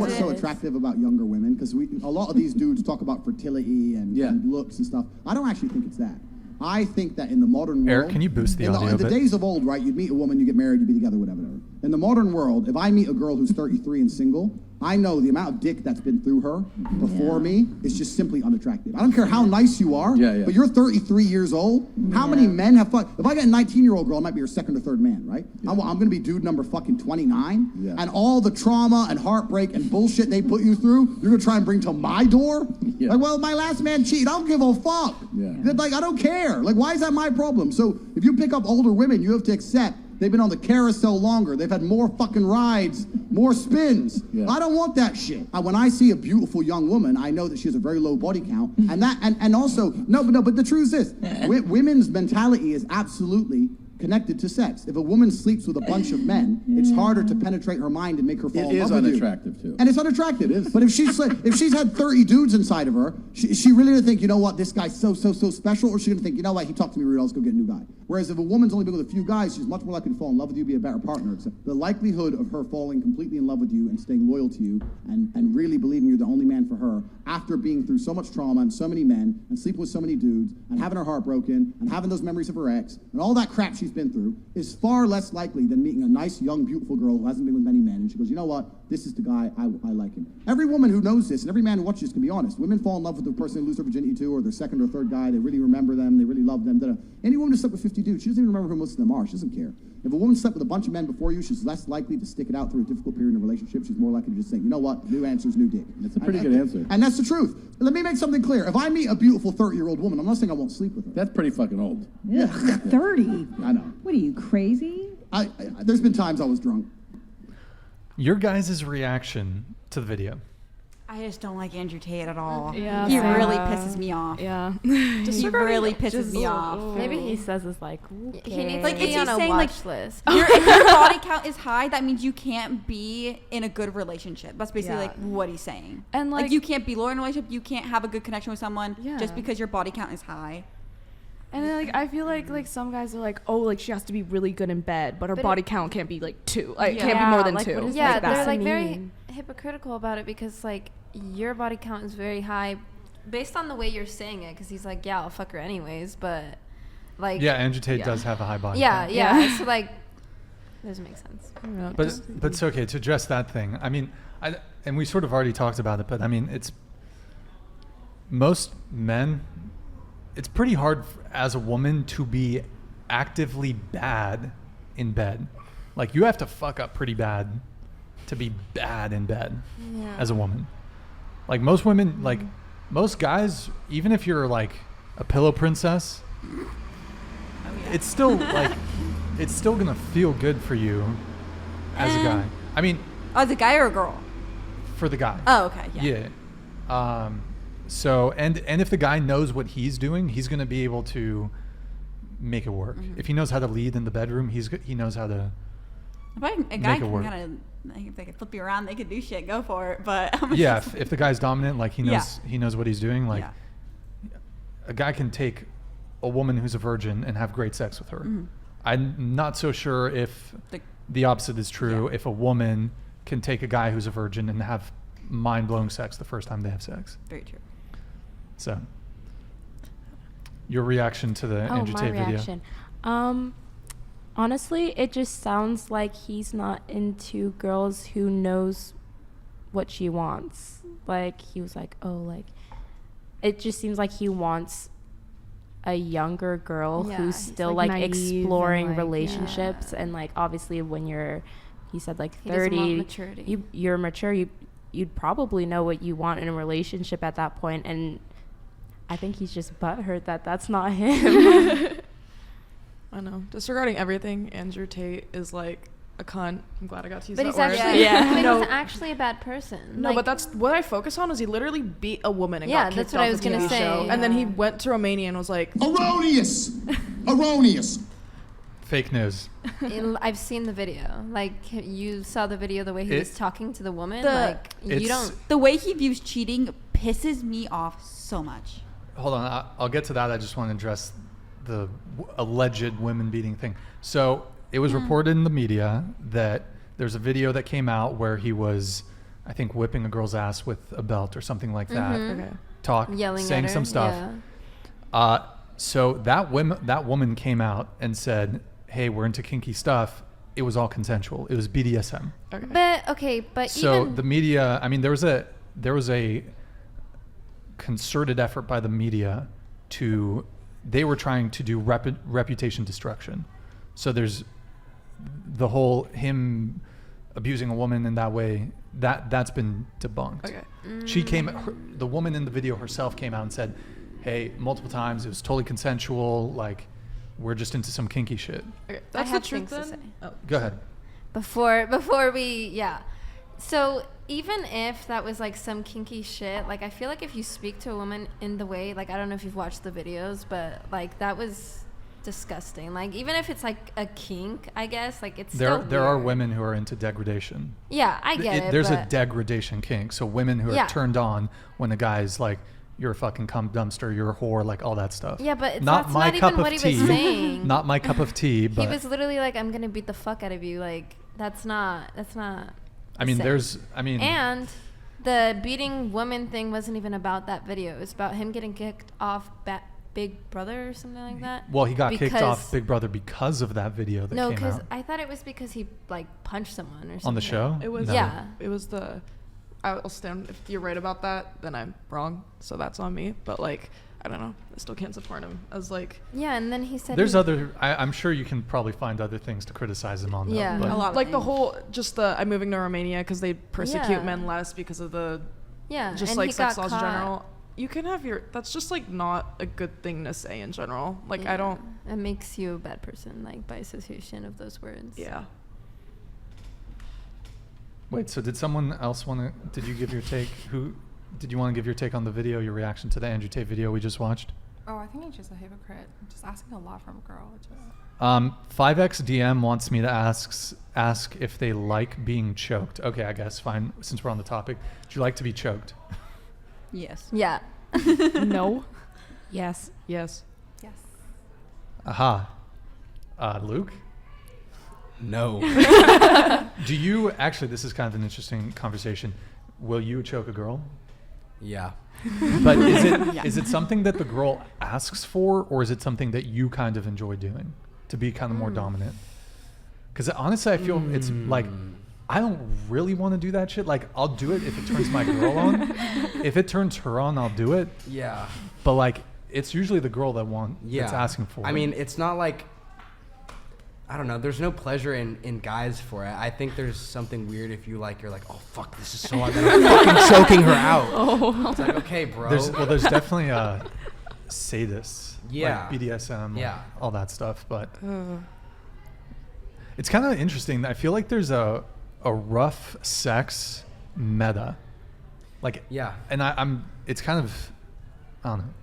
what's so attractive about younger women? Because a lot of these dudes talk about fertility and looks and stuff. I don't actually think it's that. I think that in the modern world... Eric, can you boost the audio in the days of old, right, you'd meet a woman, you get married, you be together, whatever. In the modern world, if I meet a girl who's 33 and single, I know the amount of dick that's been through her before me is just simply unattractive. I don't care how nice you are, but you're 33 years old. How many men have fucked? If I get a 19-year-old girl, I might be her second or third man, right? I'm going to be dude number fucking 29, and all the trauma and heartbreak and bullshit they put you through, you're going to try and bring to my door? Like, well, my last man cheated. I don't give a fuck. Like, I don't care. Like, why is that my problem? So if you pick up older women, you have to accept they've been on the carousel longer. They've had more fucking rides, more spins. I don't want that shit. When I see a beautiful young woman, I know that she has a very low body count. And also, but the truth is this, women's mentality is absolutely connected to sex. If a woman sleeps with a bunch of men, it's harder to penetrate her mind and make her fall in love with you. It is unattractive too. And it's unattractive. It is. But if she's had 30 dudes inside of her, she really gonna think, you know what, this guy's so special, or she's gonna think, you know what, he talked to me rude, let's go get a new guy. Whereas if a woman's only been with a few guys, she's much more likely to fall in love with you, be a better partner. The likelihood of her falling completely in love with you and staying loyal to you and really believing you're the only man for her after being through so much trauma and so many men and sleeping with so many dudes and having her heart broken and having those memories of her ex and all that crap she's been through is far less likely than meeting a nice, young, beautiful girl who hasn't been with many men and she goes, you know what, this is the guy, I like him. Every woman who knows this and every man who watches this can be honest. Women fall in love with the person they lose their virginity to or their second or third guy. They really remember them. They really love them. Any woman who slept with 50 dudes, she doesn't even remember who most of them are. She doesn't care. If a woman slept with a bunch of men before you, she's less likely to stick it out through a difficult period in a relationship. She's more likely to just think, you know what, new answers, new dick. That's a pretty good answer. And that's the truth. Let me make something clear. If I meet a beautiful 30-year-old woman, I'm not saying I won't sleep with her. That's pretty fucking old. Yeah, 30. I know. What are you, crazy? There's been times I was drunk. Your guys' reaction to the video. I just don't like Andrew Tate at all. Yeah, he really pisses me off. Yeah, he really pisses me off. Maybe he says it's like, okay. He needs to be on a watch list. If your body count is high, that means you can't be in a good relationship. That's basically like what he's saying. And like you can't be loyal in a relationship. You can't have a good connection with someone just because your body count is high. And then, like, I feel like some guys are like, oh, like, she has to be really good in bed, but her body count can't be, like, 2. Like, can't be more than 2. Yeah, like, they're, like, very hypocritical about it because, like, your body count is very high based on the way you're saying it because he's like, yeah, I'll fuck her anyways, but, like... Yeah, Andrew Tate does have a high body count. Yeah. So, like, it doesn't make sense. But it's okay to address that thing. I mean, and we sort of already talked about it, but, I mean, it's... Most men... It's pretty hard as a woman to be actively bad in bed. Like, you have to fuck up pretty bad to be bad in bed as a woman. Like, most women, like, most guys, even if you're, like, a pillow princess, it's still, like, it's still going to feel good for you as a guy. I mean... As a guy or a girl? For the guy. Oh, okay. Yeah. So, and if the guy knows what he's doing, he's going to be able to make it work. Mm-hmm. If he knows how to lead in the bedroom, he knows how to make it work. A guy can kind of, if they can flip you around, they can do shit, go for it. But yeah, if the guy's dominant, like he knows what he's doing. Like a guy can take a woman who's a virgin and have great sex with her. Mm-hmm. I'm not so sure if the opposite is true. If a woman can take a guy who's a virgin and have mind-blowing sex the first time they have sex. Very true. So, your reaction to the Andrew Tate video? Reaction. Honestly, it just sounds like he's not into girls who knows what she wants. Like, he was like, oh, like, it just seems like he wants a younger girl who's still, like exploring and, like, relationships. And, like, obviously when he said, like, 30, you're mature, you'd probably know what you want in a relationship at that point. And I think he's just butthurt that that's not him. I know. Disregarding everything, Andrew Tate is like a cunt. I'm glad I got to use that word. But he's actually a bad person. No, but that's what I focus on is he literally beat a woman and got kicked that's what off I was the TV gonna say. show. And then he went to Romania and was like... Erroneous! Fake news. I've seen the video. Like, you saw the video, the way he was talking to the woman. The way he views cheating pisses me off so much. Hold on, I'll get to that. I just want to address the alleged women beating thing. So it was reported in the media that there's a video that came out where he was I think whipping a girl's ass with a belt or something like that. Okay. Yelling saying at her. some stuff. So that woman came out and said, "Hey, we're into kinky stuff." It was all consensual. It was BDSM. Okay. But So even the media, I mean, there was a concerted effort by the media they were trying to do reputation destruction. So there's the whole him abusing a woman in that way, that's been debunked. Okay. The woman in the video herself came out and said, "Hey, multiple times, it was totally consensual, like we're just into some kinky shit." Okay. I That's the have truth things to then? say. Oh. Go ahead. Before we so even if that was like some kinky shit, like I feel like if you speak to a woman in the way, like I don't know if you've watched the videos, but like that was disgusting. Like even if it's like a kink, I guess, like it's still There are weird. women who are into degradation. Yeah, I get it. There's a but- degradation kink. So women who are turned on when a guy's like, "You're a fucking cum dumpster, you're a whore," like all that stuff. Yeah, but not that's my not cup even of what he tea. was saying. Not my cup of tea. But he was literally like, "I'm gonna beat the fuck out of you." Like that's not. I mean, same. And the beating woman thing wasn't even about that video. It was about him getting kicked off Big Brother or something like that. Well, he got kicked Because- off Big Brother because of that video that No, came because out I thought it was because he like punched someone or something. on the show. It was No. Yeah. It was I'll stand if you're right about that, then I'm wrong. So that's on me. But like I don't know. I still can't support him as like Yeah, and then he said There's I'm sure you can probably find other things to criticize him on. Yeah. Though, but a lot of like the things. whole I'm moving to Romania because they persecute Yeah. men less because of the just and like he sex got laws in caught. general. You can have that's just like not a good thing to say in general. Like I don't. It makes you a bad person, like by association of those words. Yeah. Wait, so did someone else did you give your take? Did you want to give your take on the video, your reaction to the Andrew Tate video we just watched? Oh, I think he's just a hypocrite. Just asking a lot from a girl. Just 5X DM wants me to ask if they like being choked. Okay, I guess fine. Since we're on the topic, do you like to be choked? Yes. Yeah. No. Yes. Yes. yes. Aha. Luke? No. Do you actually? This is kind of an interesting conversation. Will you choke a girl? Yeah. But is it something that the girl asks for, or is it something that you kind of enjoy doing to be kind of more dominant? Because honestly, I feel it's like I don't really want to do that shit. Like I'll do it if it turns my girl on. If it turns her on, I'll do it. Yeah. But like it's usually the girl that's Yeah. asking for it. I mean, it's not like, I don't know. There's no pleasure in guys for it. I think there's something weird if you're like, "Oh fuck, this is so hard." I'm fucking choking her out. It's like, okay, bro. there's definitely sadists. Yeah. Like BDSM. Yeah. Like all that stuff. But it's kind of interesting. I feel like there's a rough sex meta. Like Yeah. And it's kind of, I don't know.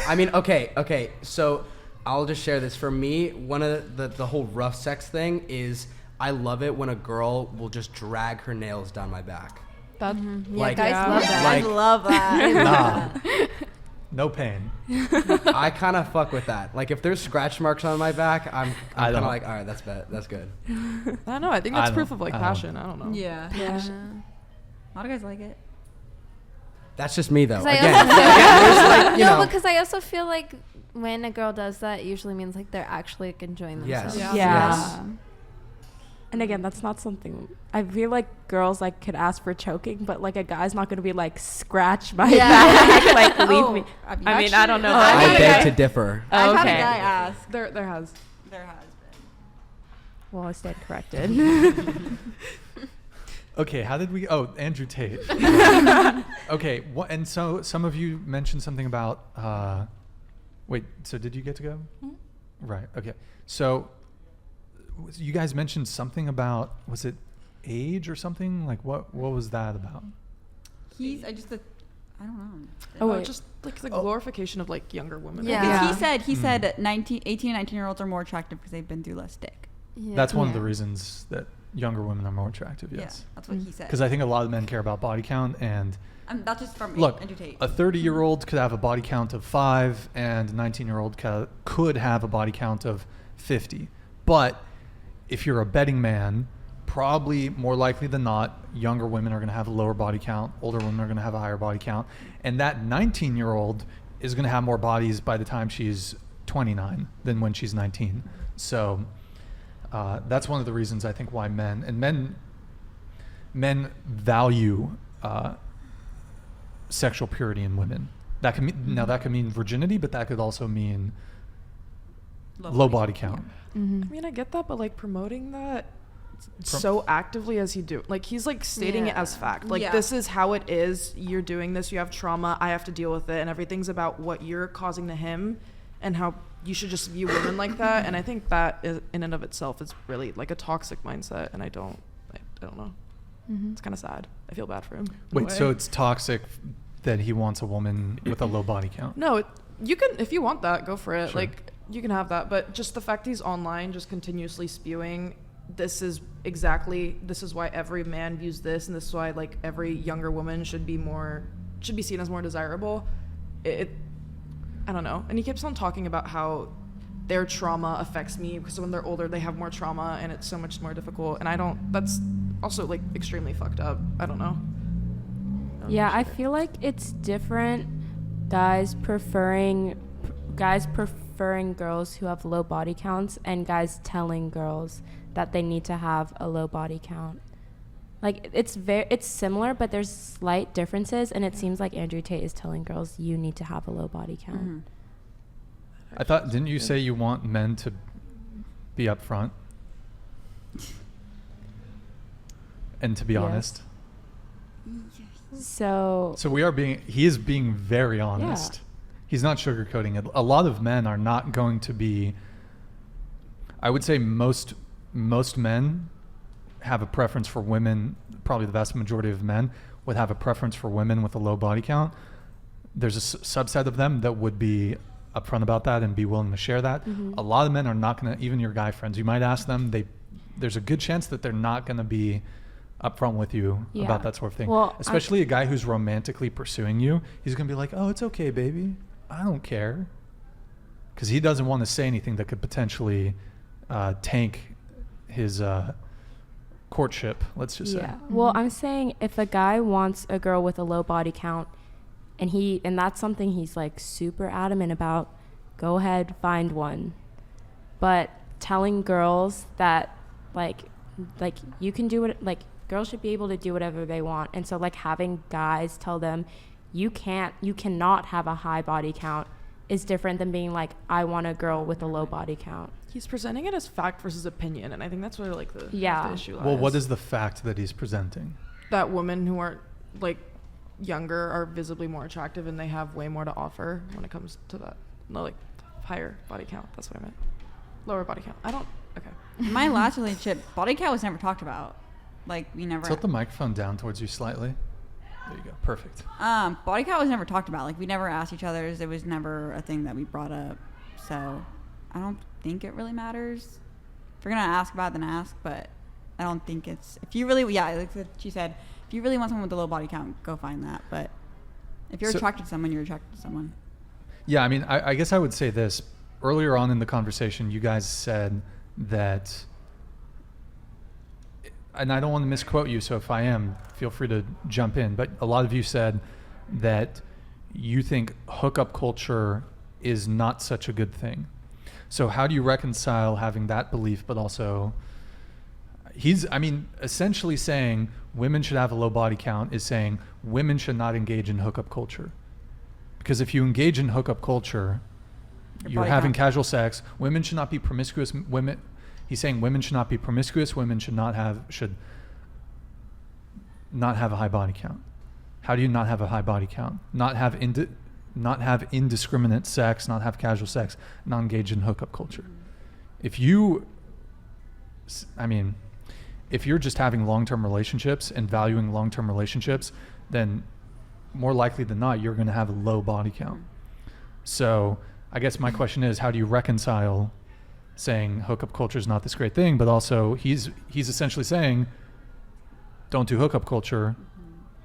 I mean, okay. So I'll just share this. For me, one of the whole rough sex thing is I love it when a girl will just drag her nails down my back. That Yeah, Like- guys Yeah. love that. Like- I love that. Nah. No pain. I kind of fuck with that. Like if there's scratch marks on my back, I'm I kind of don't. like, all right, that's good. I don't know. I think I that's don't- proof of like I don't. passion. I don't know. Yeah. Yeah. A lot of guys like it. That's just me though. 'Cause I Again, also- there's like, you No, know, because I also feel like when a girl does that, it usually means like they're actually like, enjoying Yes. themselves. Yeah. Yes. And again, that's not something I feel like girls like could ask for choking, but like a guy's not gonna be like scratch my back, like leave me. I mean, I don't know. I I've beg had to a differ. I've had a Okay. guy ask. There has. There has been. Well, I stand corrected. Okay, how did we? Oh, Andrew Tate. Okay, and so some of you mentioned something about. Wait, so did you get to go? Right. Okay. So you guys mentioned something about, was it age or something? Like what was that about? I don't know. Oh, wait. Just like the glorification of like younger women. Yeah. Because he said 18 and 19-year-olds are more attractive because they've been through less dick. Yeah. That's one of the Yeah. reasons that younger women are more attractive. Yes. Yeah, that's what he said. Because I think a lot of men care about body count, and That's just from look, Andrew Tate. a 30-year-old could have a body count of 5, and a 19-year-old could have a body count of 50. But if you're a betting man, probably more likely than not, younger women are going to have a lower body count, older women are going to have a higher body count, and that 19-year-old is going to have more bodies by the time she's 29 than when she's 19. So that's one of the reasons I think why men value sexual purity in women. That can mean, now that could mean virginity, but that could also mean low body count. I mean, I get that, but like promoting that so actively as he do, like he's like stating it as fact, like this is how it is, you're doing this, you have trauma, I have to deal with it, and everything's about what you're causing to him and how you should just view women like that. And I think that is, in and of itself, is really like a toxic mindset, and I don't know. It's kind of sad. I feel bad for him. Wait, so it's toxic that he wants a woman with a low body count? No, you can, if you want that, go for it. Sure. Like you can have that, but just the fact he's online just continuously spewing, this is why every man views this, and this is why like every younger woman should be seen as more desirable. I don't know. And he keeps on talking about how their trauma affects me because when they're older they have more trauma and it's so much more difficult, and that's also like extremely fucked up. I don't know. I feel like it's different, guys preferring girls who have low body counts and guys telling girls that they need to have a low body count. Like it's similar, but there's slight differences, and it seems like Andrew Tate is telling girls you need to have a low body count. I thought, didn't you say you want men to be upfront and to be honest? So he is being very honest. He's not sugarcoating it. A lot of men are not going to be, I would say most men have a preference for women. Probably the vast majority of men would have a preference for women with a low body count. There's a subset of them that would be upfront about that and be willing to share that. A lot of men are not going to, even your guy friends, you might ask them, there's a good chance that they're not going to be upfront with you about that sort of thing. Well, especially a guy who's romantically pursuing you. He's going to be like, oh, it's okay, baby. I don't care. Because he doesn't want to say anything that could potentially tank his courtship, let's just say. Well, I'm saying if a guy wants a girl with a low body count and that's something he's like super adamant about, go ahead, find one. But telling girls that like you can do it, like girls should be able to do whatever they want, and so like having guys tell them you cannot have a high body count is different than being like, I want a girl with a low body count. He's presenting it as fact versus opinion, and I think that's where like the issue lies. Well, what is the fact that he's presenting? That women who are like younger are visibly more attractive, and they have way more to offer when it comes to that. No, like higher body count. That's what I meant. Lower body count. Okay. My last relationship, body count was never talked about. Like we never. Tilt the microphone down towards you slightly. There you go. Perfect. Body count was never talked about. Like we never asked each other. It was never a thing that we brought up. So I don't think it really matters. If you're gonna ask about it, then ask. But I don't think it's. If you really, like she said, if you really want someone with a low body count, go find that. But if you're attracted to someone, you're attracted to someone. Yeah, I mean, I guess I would say this. Earlier on in the conversation, you guys said that, and I don't want to misquote you, so if I am, feel free to jump in, but a lot of you said that you think hookup culture is not such a good thing. So how do you reconcile having that belief, but also essentially saying women should have a low body count is saying women should not engage in hookup culture. Because if you engage in hookup culture, you're having casual sex. Women should not be promiscuous. He's saying women should not be promiscuous. Women should not have a high body count. How do you not have a high body count? Not have indiscriminate sex. Not have casual sex. Not engage in hookup culture. If you're just having long-term relationships and valuing long-term relationships, then more likely than not, you're going to have a low body count. So I guess my question is, how do you reconcile saying hookup culture is not this great thing, but also he's essentially saying, don't do hookup culture,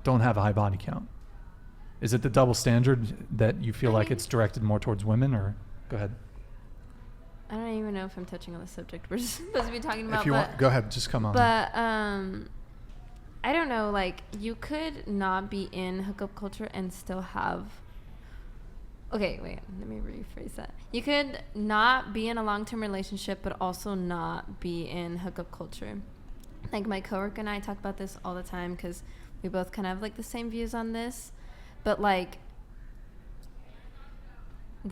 don't have a high body count. Is it the double standard that you feel like it's directed more towards women, or go ahead? I don't even know if I'm touching on the subject we're supposed to be talking about. If you but, want, go ahead. Just come on. But I don't know. Like, you could not be in hookup culture and still have. Okay, wait. Let me rephrase that. You could not be in a long-term relationship, but also not be in hookup culture. Like, my coworker and I talk about this all the time because we both kind of have like the same views on this. But like,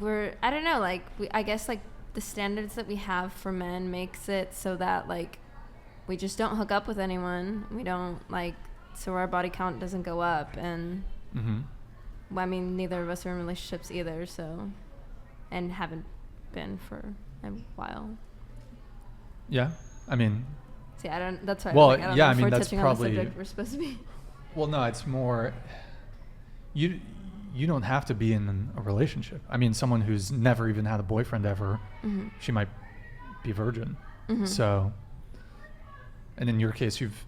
I don't know. Like, I guess like the standards that we have for men makes it so that like we just don't hook up with anyone. We don't like, so our body count doesn't go up. And well, I mean, neither of us are in relationships either, so, and haven't been for a while. Yeah, I mean. See, I don't. That's why. Well, I don't yeah, know I if mean, we're that's touching probably. on the subject we're supposed to be. Well, no, it's more. You don't have to be in a relationship. I mean, someone who's never even had a boyfriend ever, she might be virgin. So, and in your case, you've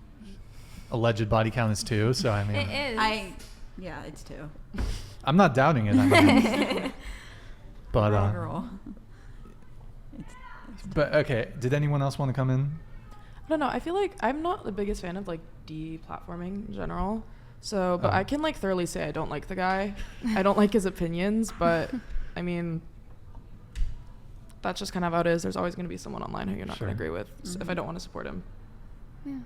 alleged body count is 2. So I mean, It is. Yeah, it's 2. I'm not doubting it. I mean, but Girl. but okay. Did anyone else want to come in? I don't know. I feel like I'm not the biggest fan of like deplatforming in general. So, but I can like thoroughly say I don't like the guy. I don't like his opinions, but I mean, that's just kind of how it is. There's always going to be someone online who you're not Sure. going to agree with if I don't want to support him. Yeah.